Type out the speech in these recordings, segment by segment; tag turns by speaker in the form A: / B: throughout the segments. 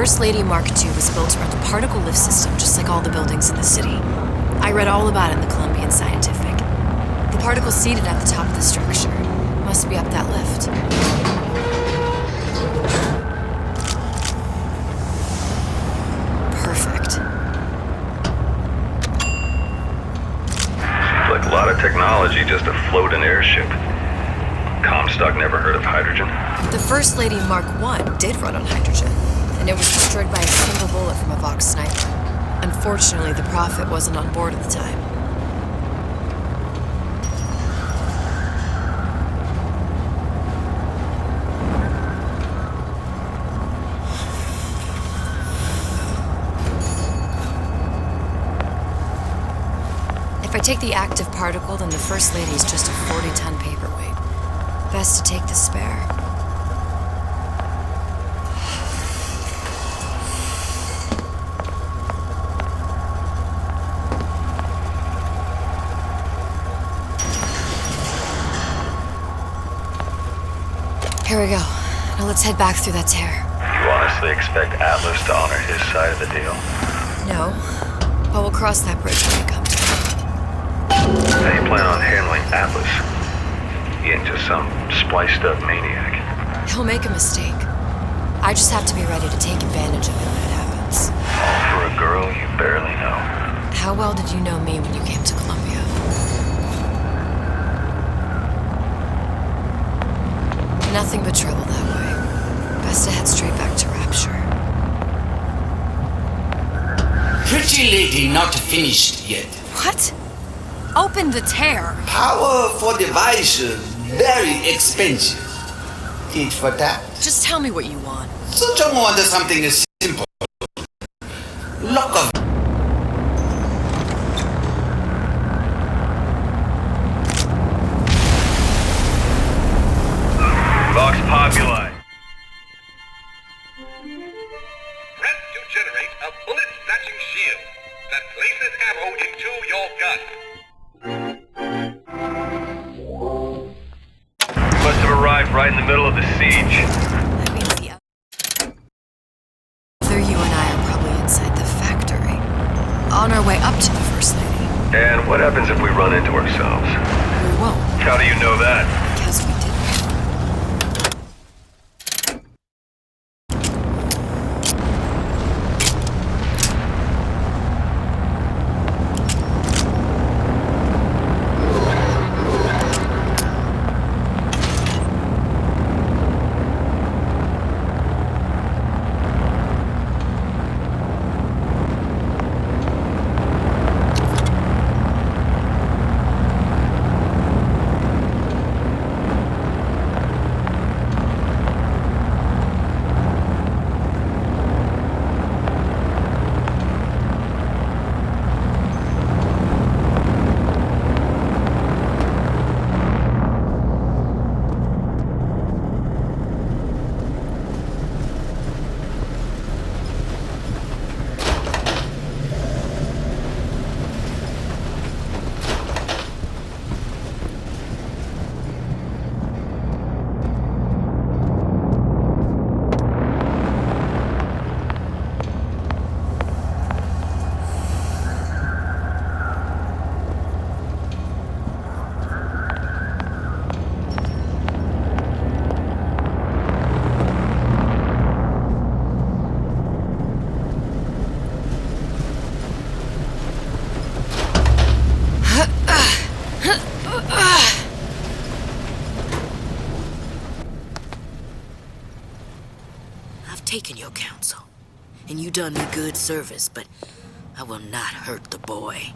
A: First Lady Mark II was built around a particle lift system just like all the buildings in the city. I read all about it in the Columbian Scientific. The particle's seated at the top of the structure. Must be up that lift. Perfect.
B: Seems like a lot of technology just to float an airship. Comstock never heard of hydrogen.
A: The First Lady Mark I did run on hydrogen, and it was destroyed by a single bullet from a Vox sniper. Unfortunately, the Prophet wasn't on board at the time. If I take the active particle, then the First Lady's just a 40-ton paperweight. Best to take the spare. Here we go. Now let's head back through that tear.
B: You honestly expect Atlas to honor his side of the deal?
A: No, but we'll cross that bridge when we come to it.
B: How do you plan on handling Atlas? He ain't just some spliced-up maniac.
A: He'll make a mistake. I just have to be ready to take advantage of it when it happens.
B: All for a girl you barely know.
A: How well did you know me when you came to Columbia? Nothing but trouble that way. Best to head straight back to Rapture.
C: Pretty lady not finished yet.
A: What? Open the tear.
C: Powerful device, very expensive. Tit for tat.
A: Just tell me what you want.
C: So John wanted something simple. Lock of
B: Vox Populi.
D: Press to generate a bullet-snatching shield that places ammo into your gun.
B: Must have arrived right in the middle of the siege.
A: That means either you and I are probably inside the factory, on our way up to the First Lady.
B: And what happens if we run into ourselves?
A: We won't,
B: How do you know that?
A: because we didn't.
E: Taken your counsel, and you done me good service, but I will not hurt the boy.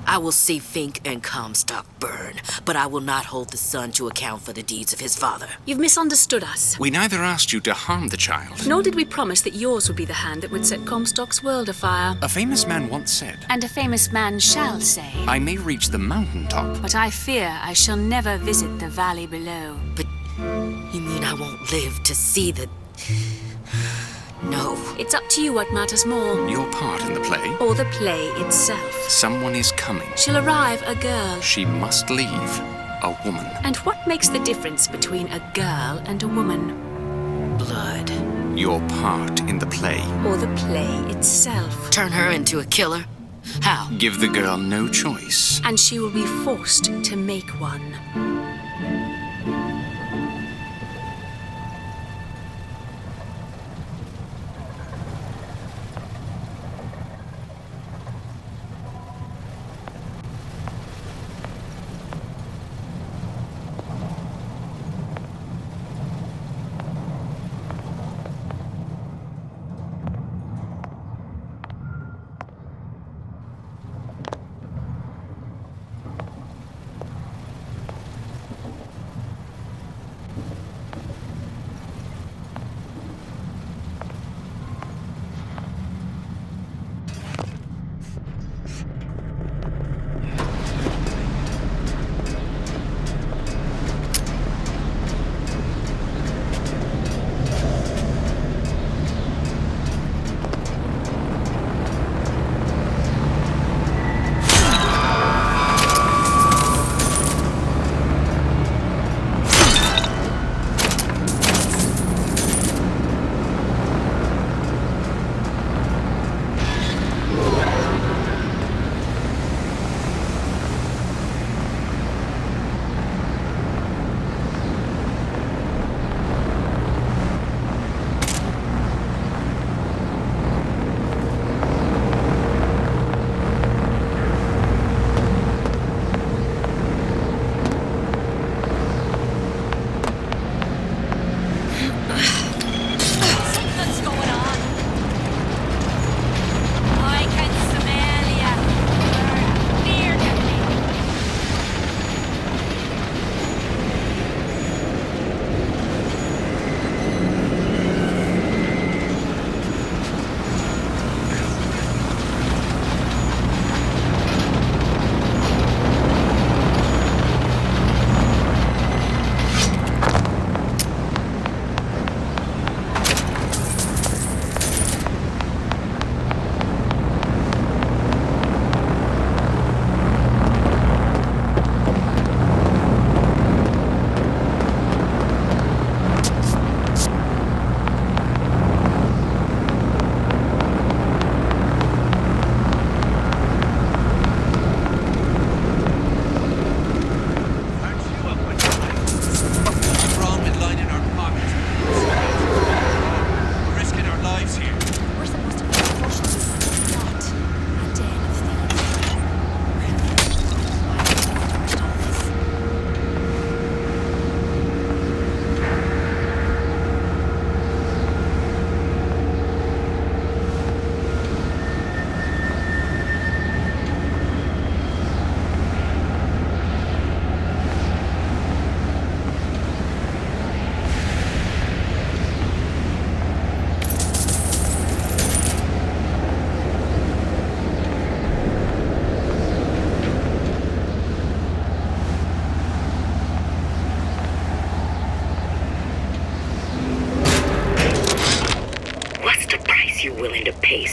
E: I will see Fink and Comstock burn, but I will not hold the son to account for the deeds of his father.
F: You've misunderstood us.
G: We neither asked you to harm the child.
F: Nor did we promise that yours would be the hand that would set Comstock's world afire.
G: A famous man once said,
F: And a famous man shall say,
G: I may reach the mountaintop.
F: but I fear I shall never visit the valley below.
E: But you mean I won't live to see the... No.
F: It's up to you what matters more,
G: Your part in the play.
F: or the play itself.
G: Someone is coming.
F: She'll arrive a girl.
G: She must leave. A woman.
F: And what makes the difference between a girl and a woman?
E: Blood.
G: your part in the play.
F: Or the play itself.
E: Turn her into a killer? How?
G: Give the girl no choice.
F: And she will be forced to make one.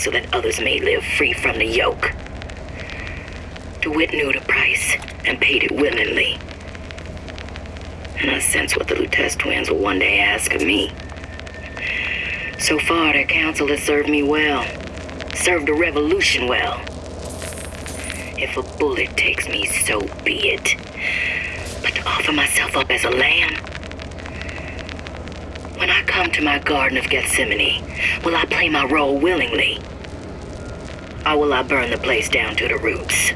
E: so that others may live free from the yoke. DeWitt knew the price and paid it willingly. And I sense what the Lutez twins will one day ask of me. So far, their counsel has served me well. Served the revolution well. If a bullet takes me, so be it. But to offer myself up as a lamb? When I come to my Garden of Gethsemane, will I play my role willingly? Or will I burn the place down to the roots?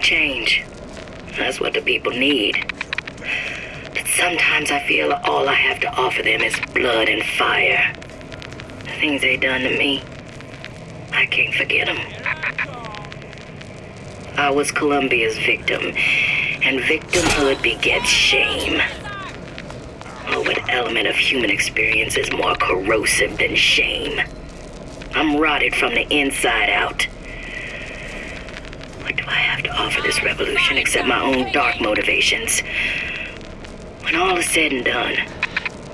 E: change. That's what the people need. But sometimes I feel all I have to offer them is blood and fire. The things they done to me, I can't forget them. I was Columbia's victim, and victimhood begets shame. Oh, what element of human experience is more corrosive than shame? I'm rotted from the inside out. What do I have to offer this revolution except my own dark motivations? When all is said and done,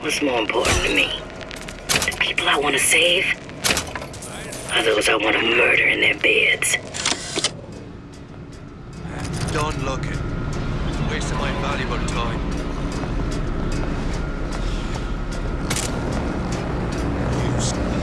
E: what's more important to me? The people I want to save? Or those I want to murder in their beds?
H: Done looking. Wasting my valuable time. Who's there?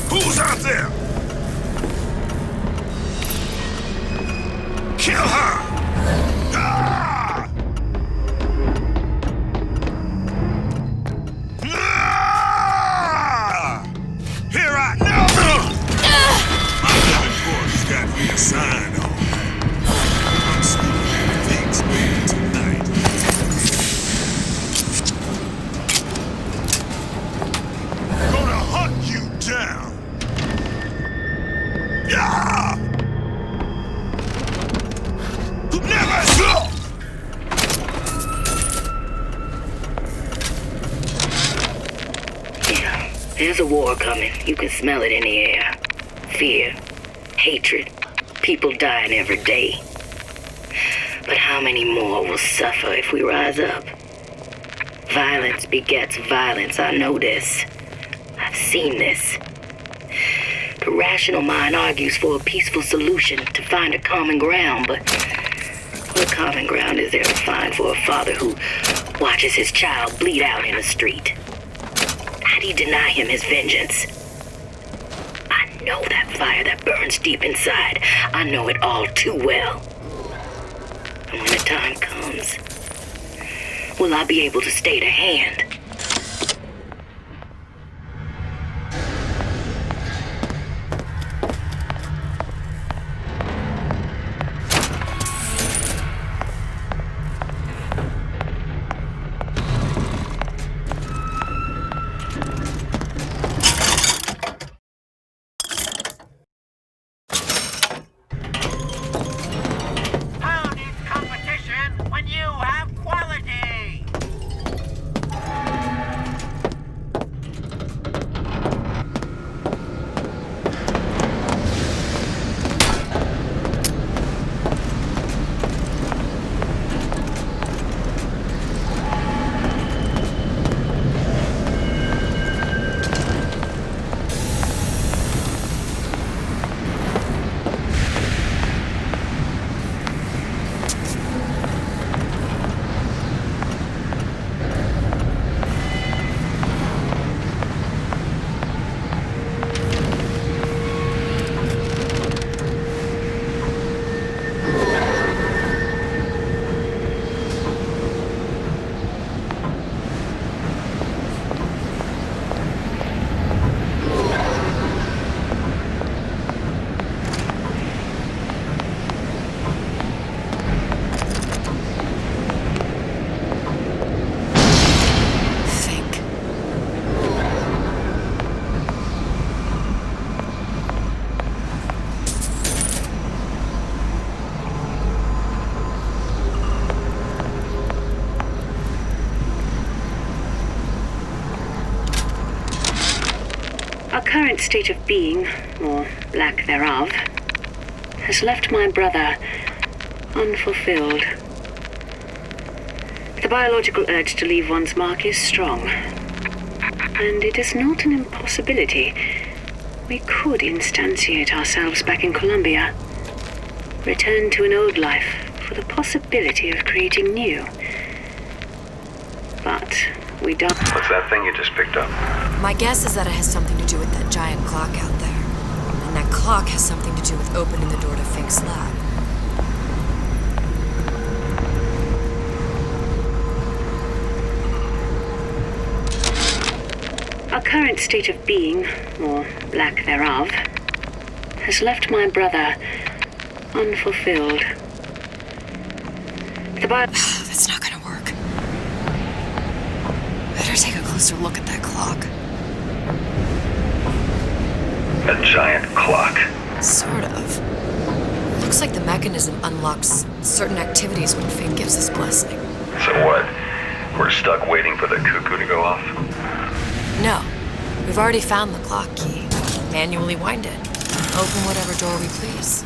D: Who's out there? Kill her! Ah! Ah! Here I know! My living quarters got me a sign on. I'm smoking everything's been tonight. Gonna hunt you down! Yeah! Never stop!
E: Yeah, there's a war coming. You can smell it in the air. Fear, hatred, People dying every day. But how many more will suffer if we rise up? Violence begets violence, I know this. I've seen this. The rational mind argues for a peaceful solution to find a common ground, but what common ground is there to find for a father who watches his child bleed out in the street? How do you deny him his vengeance? I know that fire that burns deep inside. I know it all too well. And when the time comes, will I be able to stay to hand?
I: How needs competition when you have quality?
A: Think.
J: Our current state of being, or lack thereof, has left my brother unfulfilled. The biological urge to leave one's mark is strong, and it is not an impossibility. We could instantiate ourselves back in Columbia, return to an old life for the possibility of creating new. But we don't.
B: What's that thing you just picked up?
A: My guess is that it has something to do with that giant clock out there. And that clock has something to do with opening the door to Fink's lab.
J: Our current state of being, or lack thereof, has left my brother unfulfilled.
A: That's not gonna work. Better take a closer look at that clock.
B: A giant clock.
A: Sort of. Looks like the mechanism unlocks certain activities when Fink gives his blessing.
B: So what? We're stuck waiting for the cuckoo to go off?
A: No. We've already found the clock key. Manually wind it. Open whatever door we please.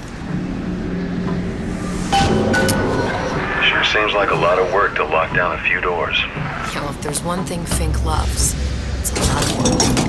B: Sure seems like a lot of work to lock down a few doors.
A: You know, if there's one thing Fink loves, it's a lot of work.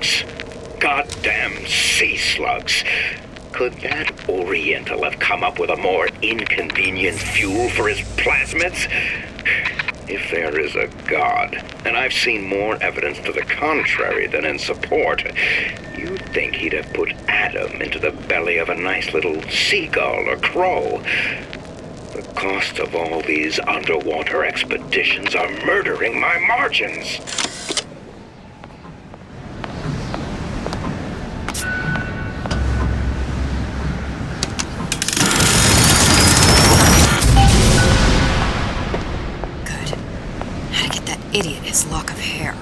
K: slugs. Goddamn sea slugs. Could that Oriental have come up with a more inconvenient fuel for his plasmids? If there is a God, and I've seen more evidence to the contrary than in support, you'd think he'd have put Adam into the belly of a nice little seagull or crow. The cost of all these underwater expeditions are murdering my margins.
A: Idiot his lock of hair.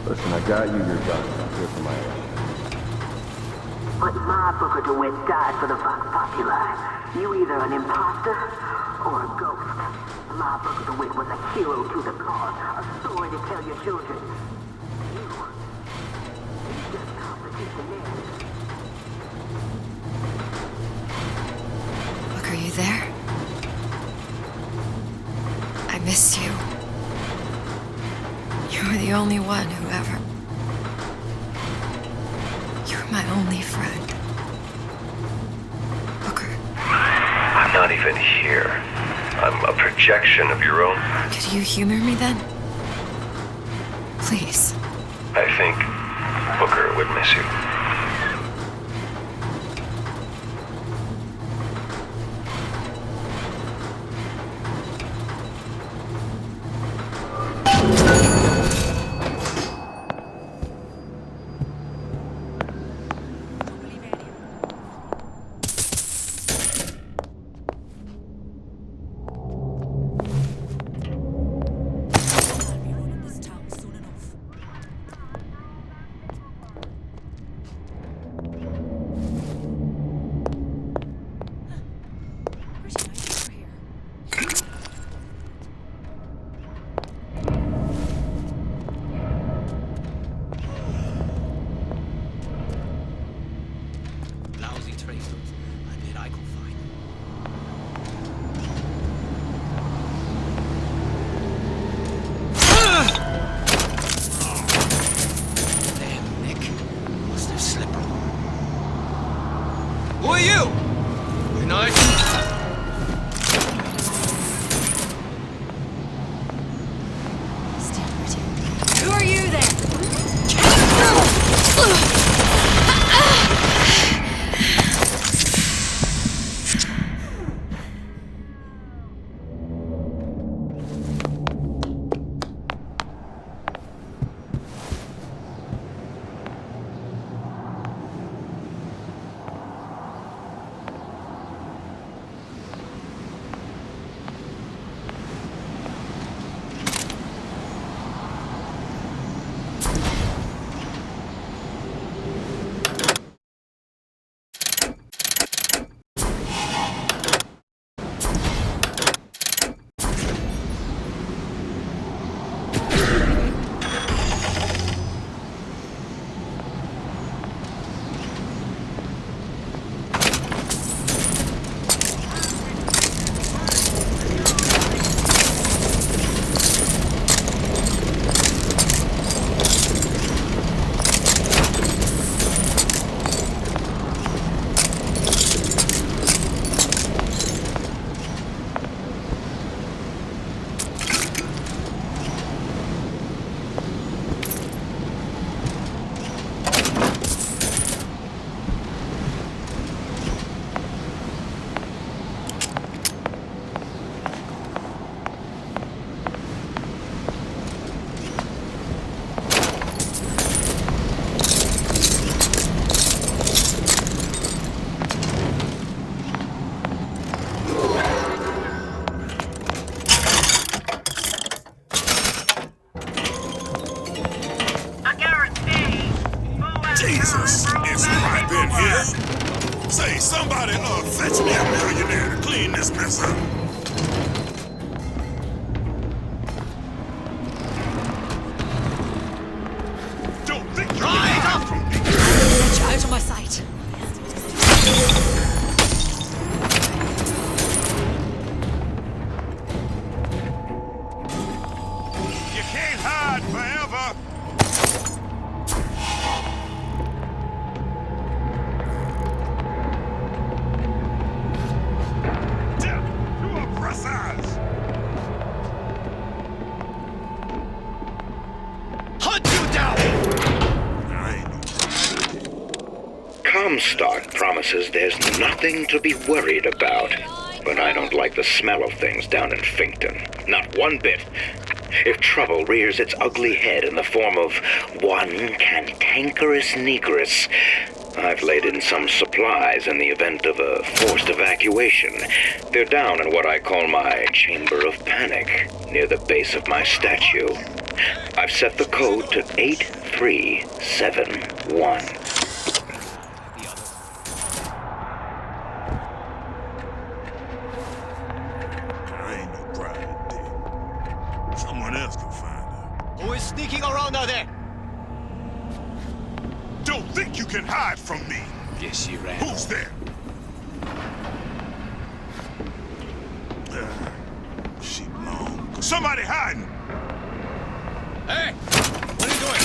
L: Listen, I got you your gun. I'm here for my ass.
I: But my Booker DeWitt died for the Vox Populi. You either an imposter or a ghost. My Booker DeWitt was a hero to the cause, a story to tell your children. You just competition there.
A: Look, are you there? I miss you. You were the only one who ever... You were my only friend. Booker.
B: I'm not even here. I'm a projection of your own.
A: Could you humor me then? Please.
B: I think Booker would miss you.
H: Who are you? Good night.
A: Who are you then?
D: Jesus, is right in here? Say, somebody, fetch me a millionaire to clean this mess up.
K: Comstock promises there's nothing to be worried about. But I don't like the smell of things down in Finkton. Not one bit. If trouble rears its ugly head in the form of one cantankerous negress, I've laid in some supplies in the event of a forced evacuation. They're down in what I call my chamber of panic, near the base of my statue. I've set the code to 8371.
D: There ain't no private dick. Someone else can find her.
H: Who is sneaking around out there?
D: Don't think you can hide from me.
M: Guess you ran.
D: Who's there? She long. Somebody hiding.
H: Hey! What are you doing?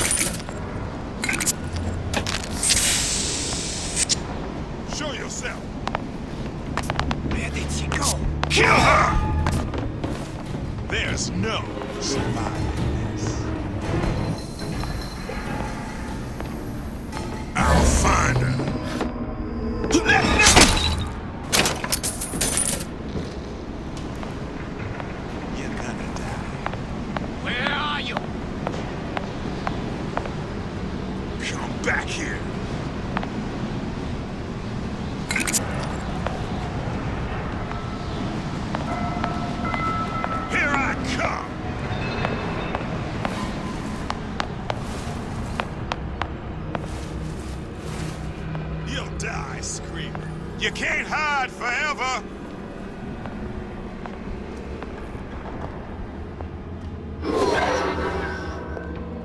D: Show yourself.
H: Where did she go?
D: Kill her! There's no surviving this. I'll find her. You're gonna die.
H: Where are you?
D: Come back here. Here I come. You'll die screaming. You can't hide forever.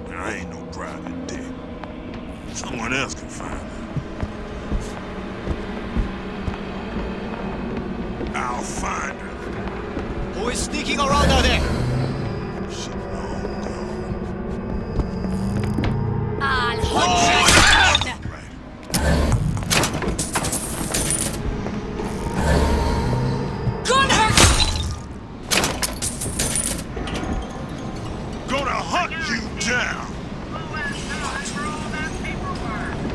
D: There ain't no private dick. Someone else can find her. I'll find her.
H: Who is sneaking around out there?
D: She long gone.
A: I'll hunt you down! Gun her!
D: Gonna hunt you down.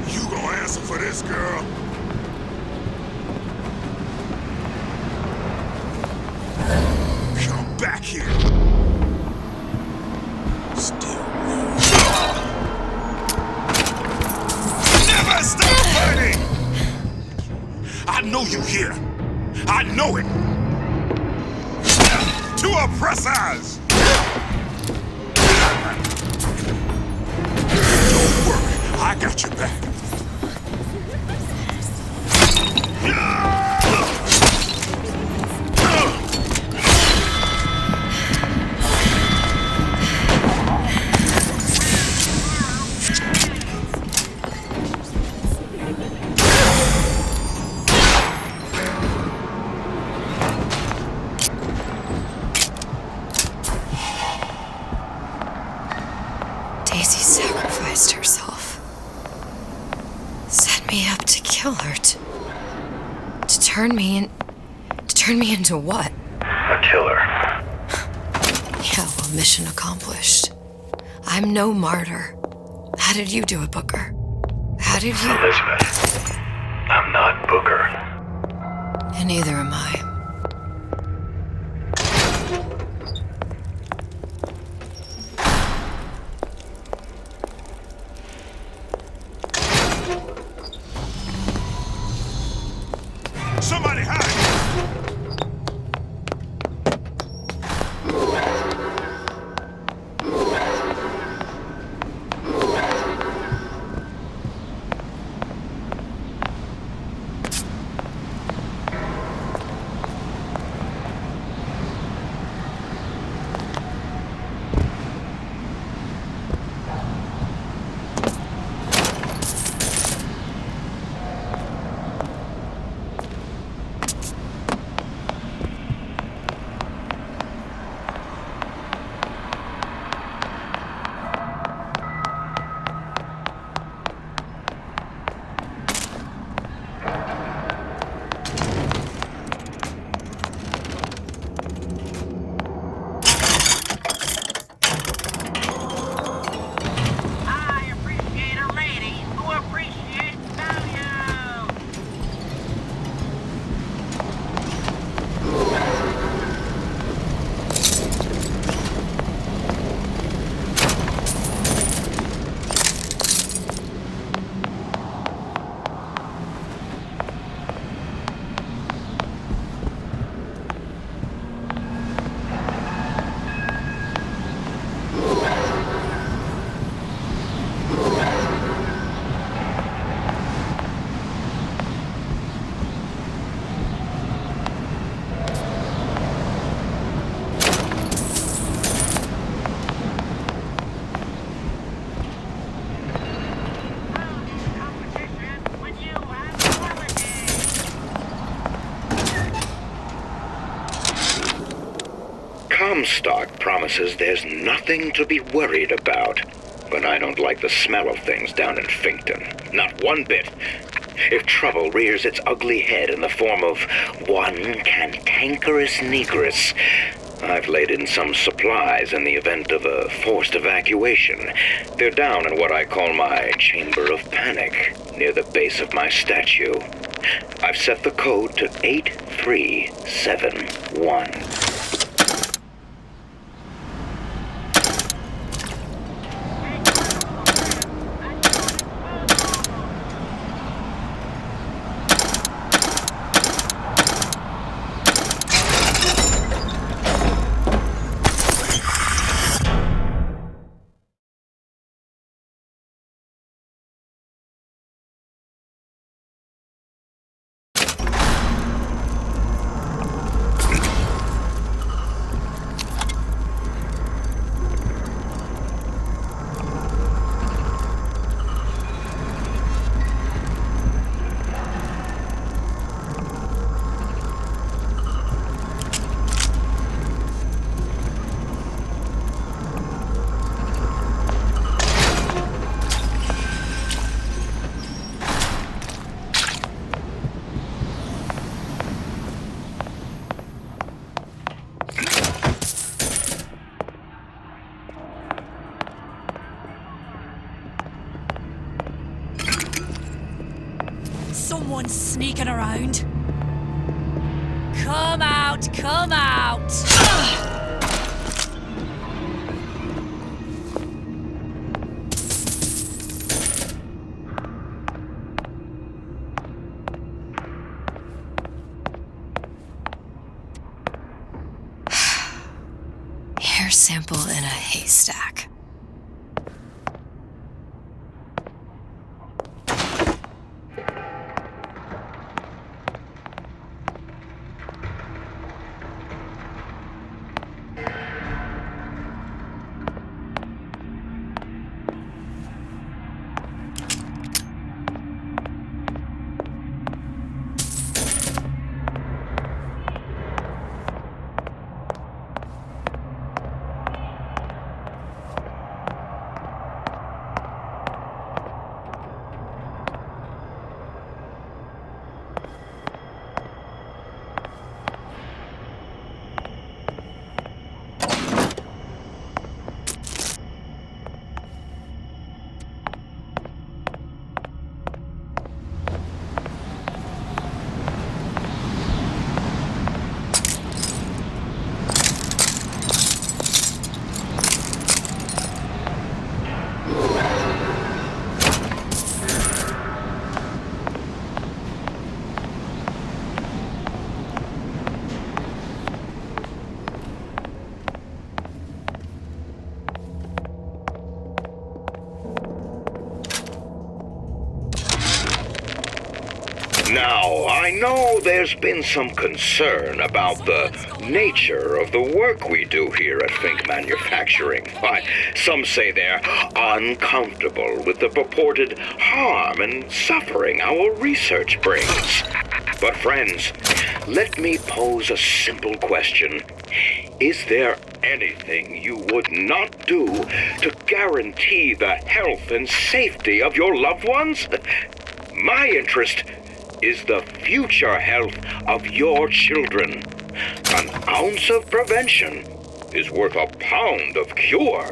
D: You gonna answer for this, girl? Come back here. Still. Never stop fighting! I know you here. I know it. Two oppressors! Don't worry, I got your back.
A: Daisy sacrificed herself. Set me up to kill her. To turn me into what?
B: A killer.
A: Yeah, well, mission accomplished. I'm no martyr. How did you do it, Booker? How did you...
B: Elizabeth, I'm not Booker.
A: And neither am I.
D: Somebody hide!
K: Comstock promises there's nothing to be worried about. But I don't like the smell of things down in Finkton. Not one bit. If trouble rears its ugly head in the form of one cantankerous negress, I've laid in some supplies in the event of a forced evacuation. They're down in what I call my chamber of panic, near the base of my statue. I've set the code to 8371.
M: Someone's sneaking around. Come out, come out!
A: Hair sample in a haystack.
K: Now, I know there's been some concern about the nature of the work we do here at Fink Manufacturing. Why, some say they're uncomfortable with the purported harm and suffering our research brings. But friends, let me pose a simple question. Is there anything you would not do to guarantee the health and safety of your loved ones? My interest is the future health of your children. An ounce of prevention is worth a pound of cure.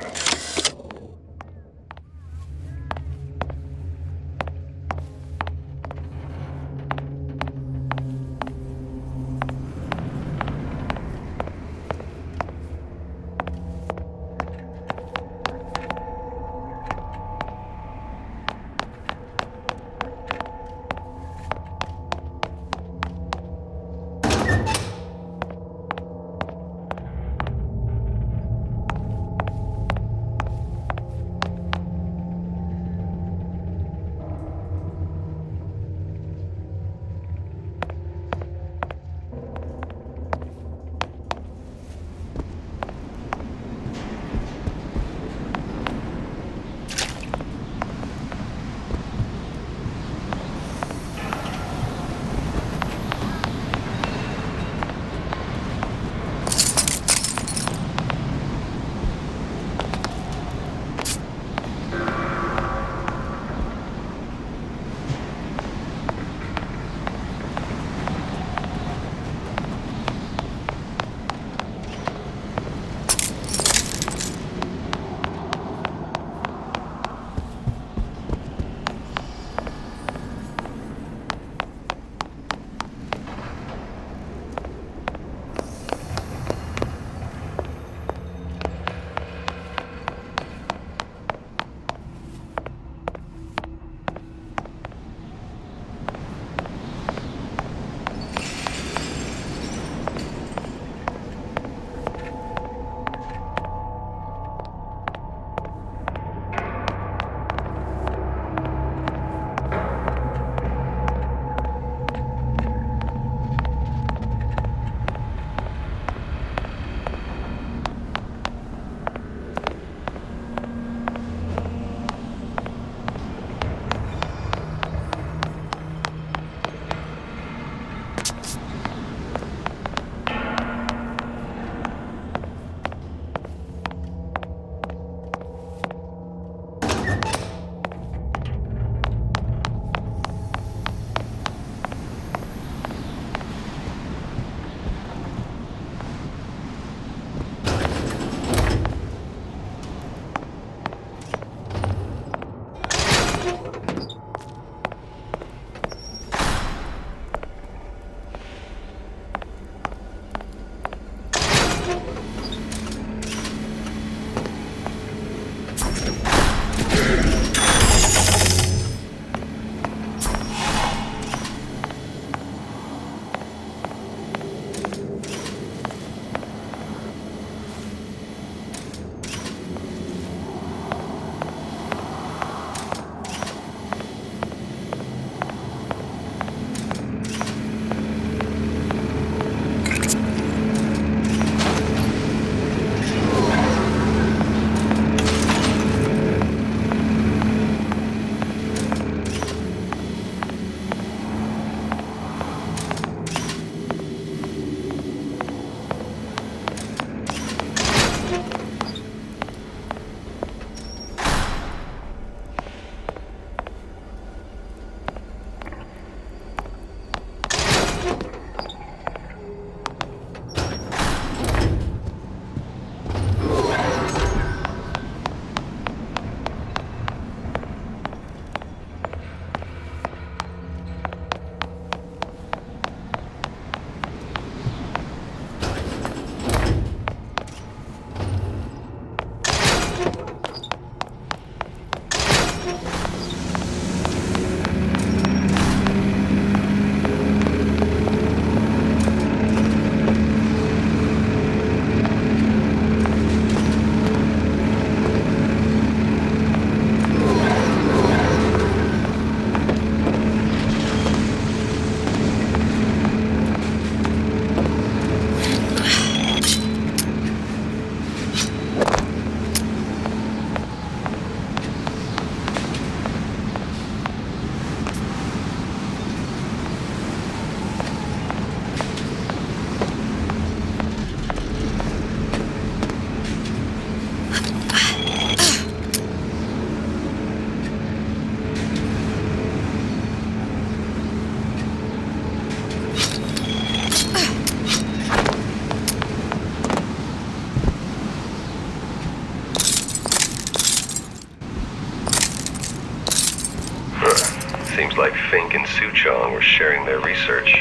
B: Looks like Fink and Suchong were sharing their research.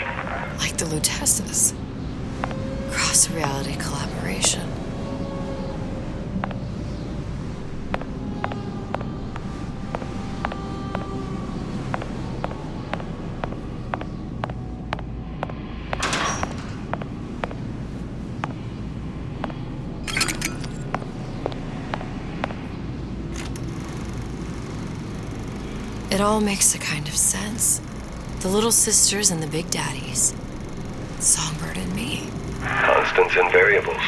A: Like the Lutesses. Cross-reality collaboration. It all makes a kind of sense. The little sisters and the big daddies. Songbird and me.
B: Constants and variables.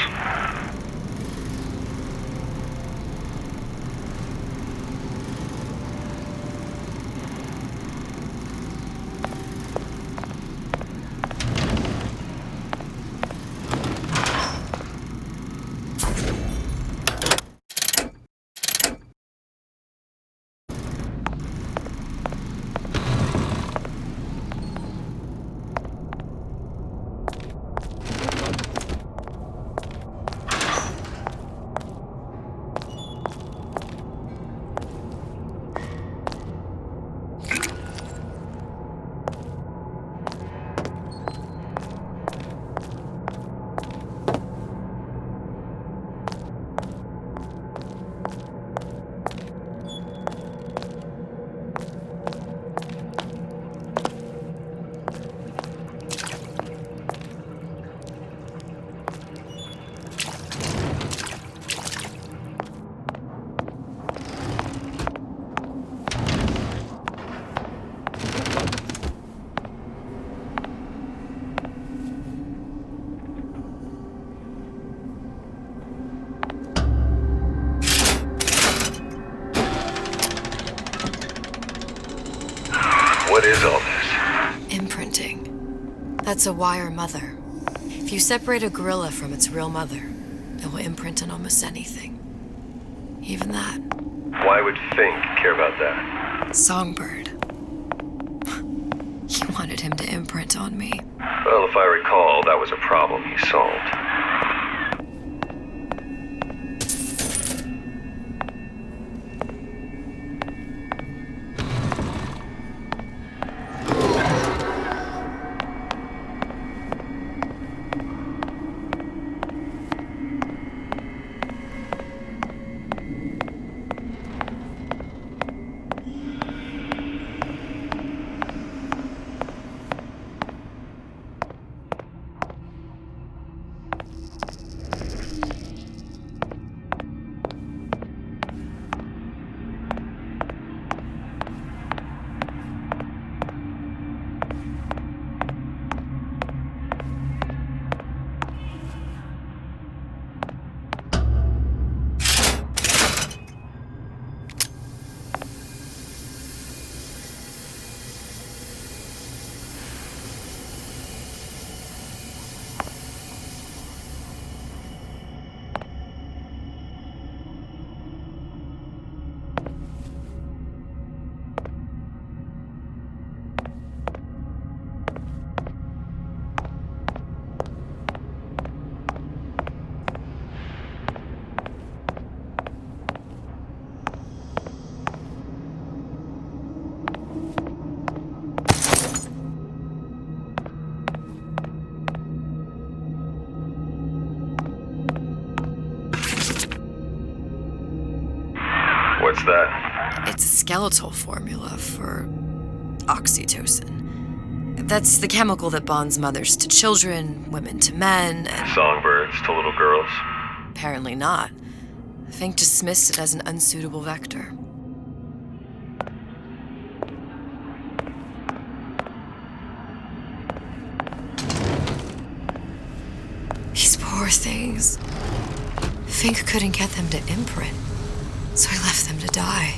B: What is all this?
A: Imprinting. That's a wire mother. If you separate a gorilla from its real mother, it will imprint on almost anything. Even that.
B: Why would Fink care about that?
A: Songbird. He wanted him to imprint on me.
B: Well, if I recall, that was a problem he solved. What's that?
A: It's a skeletal formula for oxytocin. That's the chemical that bonds mothers to children, women to men, and...
B: Songbirds to little girls?
A: Apparently not. Fink dismissed it as an unsuitable vector. These poor things. Fink couldn't get them to imprint, so I left them to die.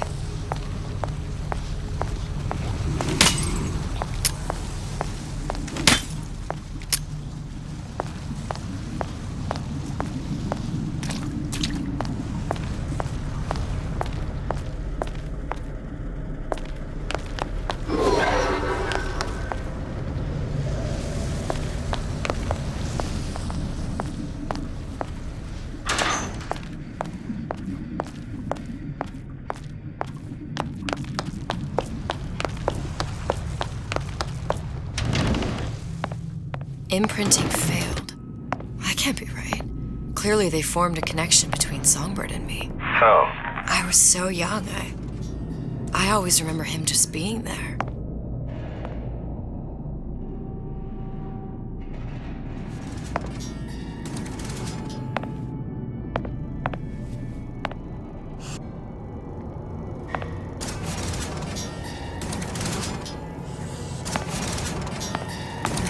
A: imprinting failed. That can't be right. Clearly they formed a connection between Songbird and me.
B: How?
A: I was so young, I always remember him just being there.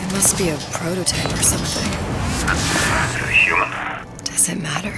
A: It must be a prototype or something.
B: Is it human?
A: Does it matter?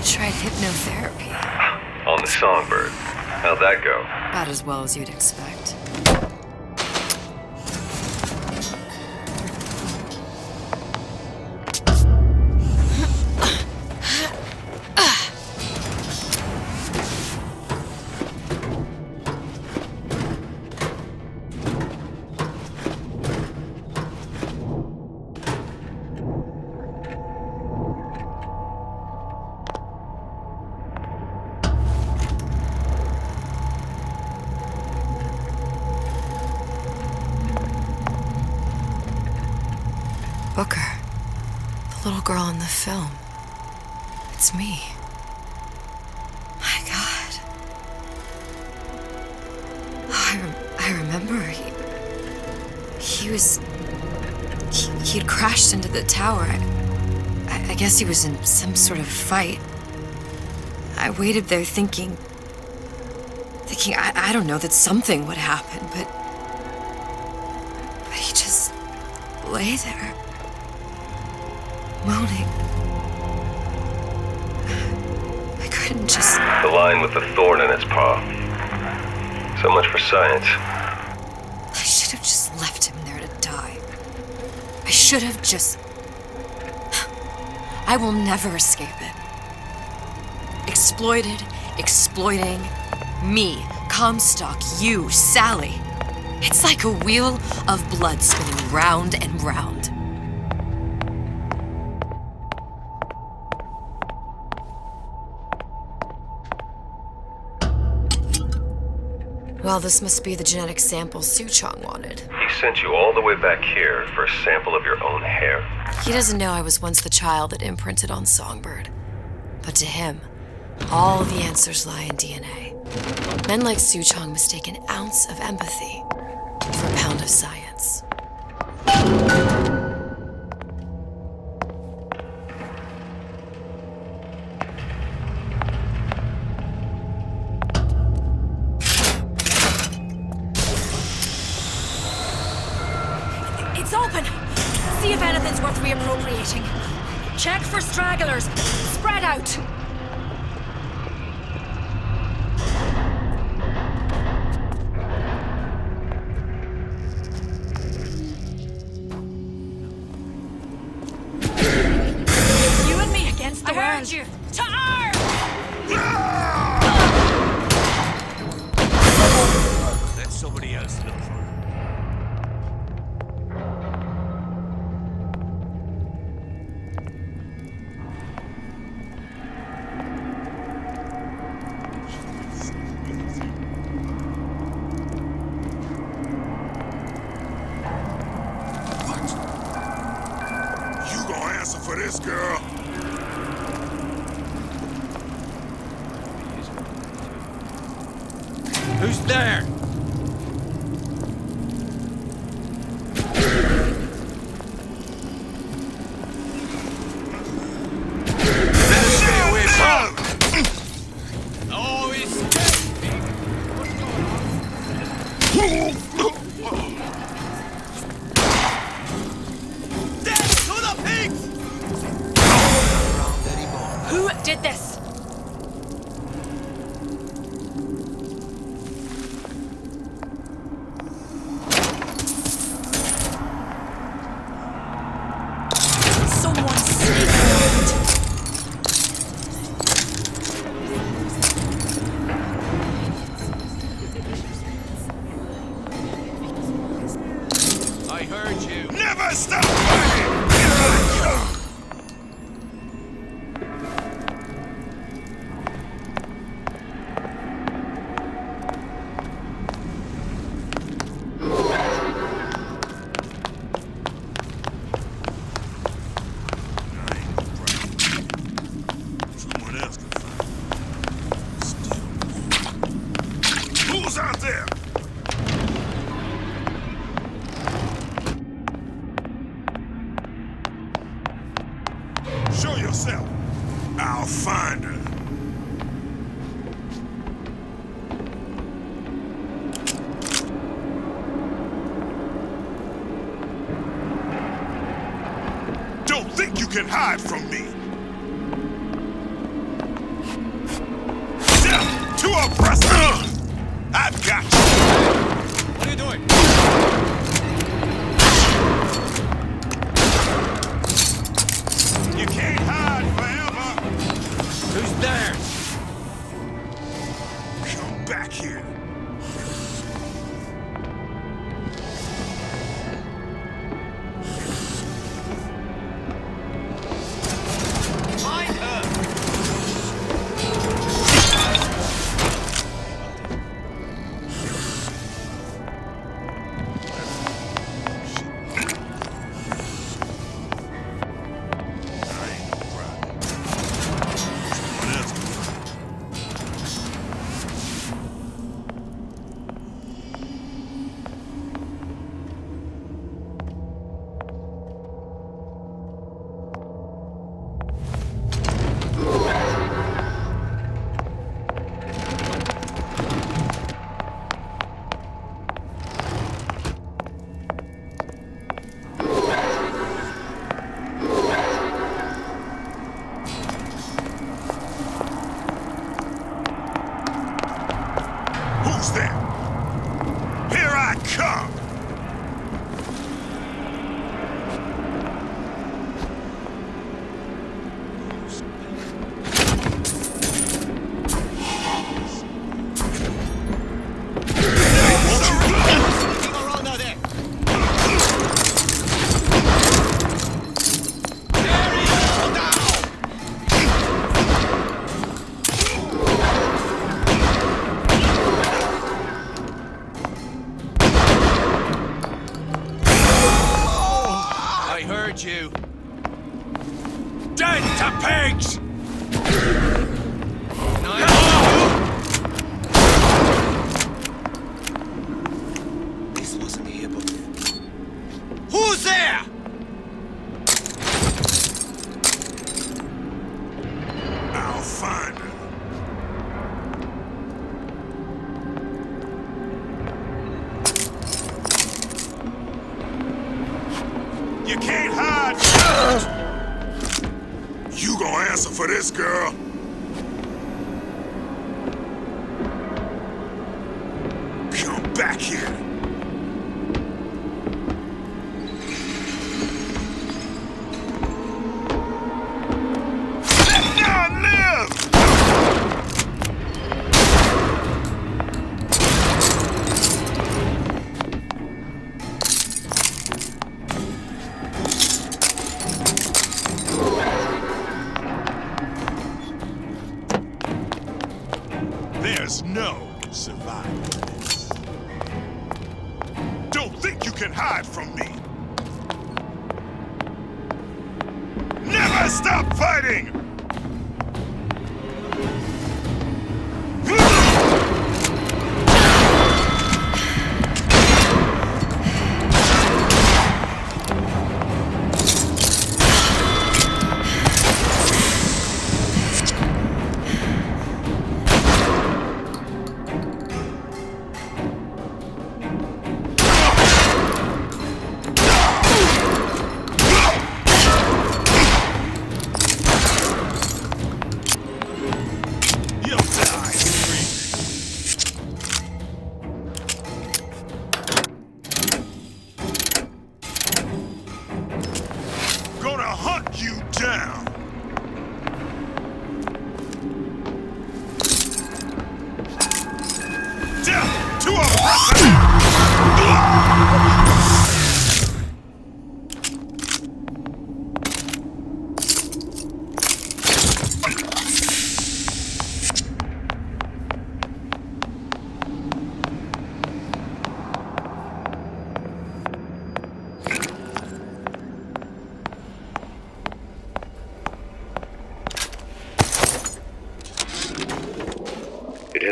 A: Tried hypnotherapy.
B: On the Songbird. How'd that go?
A: About as well as you'd expect. Booker. The little girl in the film. It's me. My God. Oh, I remember. He'd crashed into the tower. I guess he was in some sort of fight. I waited there thinking I don't know, that something would happen, but he just lay there. Moaning. I couldn't just...
B: The line with the thorn in its paw. So much for science.
A: I should have just left him there to die. I should have just... I will never escape it. Exploited, exploiting, me, Comstock, you, Sally. It's like a wheel of blood spinning round and round. Well, this must be the genetic sample Suchong wanted.
B: He sent you all the way back here for a sample of your own hair?
A: He doesn't know I was once the child that imprinted on Songbird. But to him, all the answers lie in DNA. Men like Suchong mistake an ounce of empathy for a pound of science.
M: It's open! See if anything's worth reappropriating. Check for stragglers. Spread out! You and me against the world. I heard you! To arms!
H: Let somebody else look for it.
D: For this girl.
H: Who's there? Stay away from. Oh, he's dead to the pigs!
M: Who did this?
H: heard you.
D: Never stop fighting! Here I come! Someone else can find me. Who's out there? Show yourself. I'll find her. Don't think you can hide from me. Death to oppressor! I've got you.
H: What are you doing?
D: You can't hide forever.
H: Who's there?
D: Come back here.
H: Find her!
D: Who's there? Here I come!
H: I heard you. Dead to pigs!
C: This wasn't here before.
H: Who's there?
D: I'll find her. You can't hide! You gonna answer for this, girl? Come back here. Let down live! There's no surviving this. Don't think you can hide from me. Never stop fighting!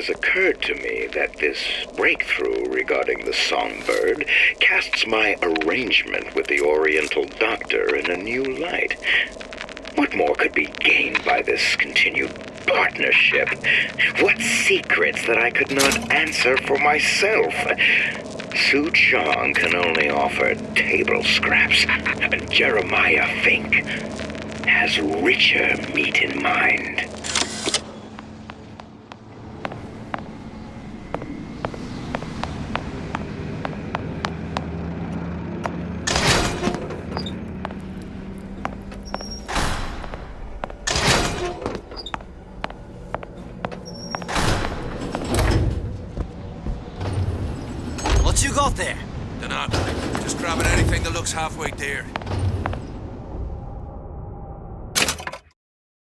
K: has occurred to me that this breakthrough regarding the songbird casts my arrangement with the Oriental Doctor in a new light. What more could be gained by this continued partnership? What secrets that I could not answer for myself? Su Chong can only offer table scraps. Jeremiah Fink has richer meat in mind.
H: What you got there? Dunno. Just grabbing anything that looks halfway there.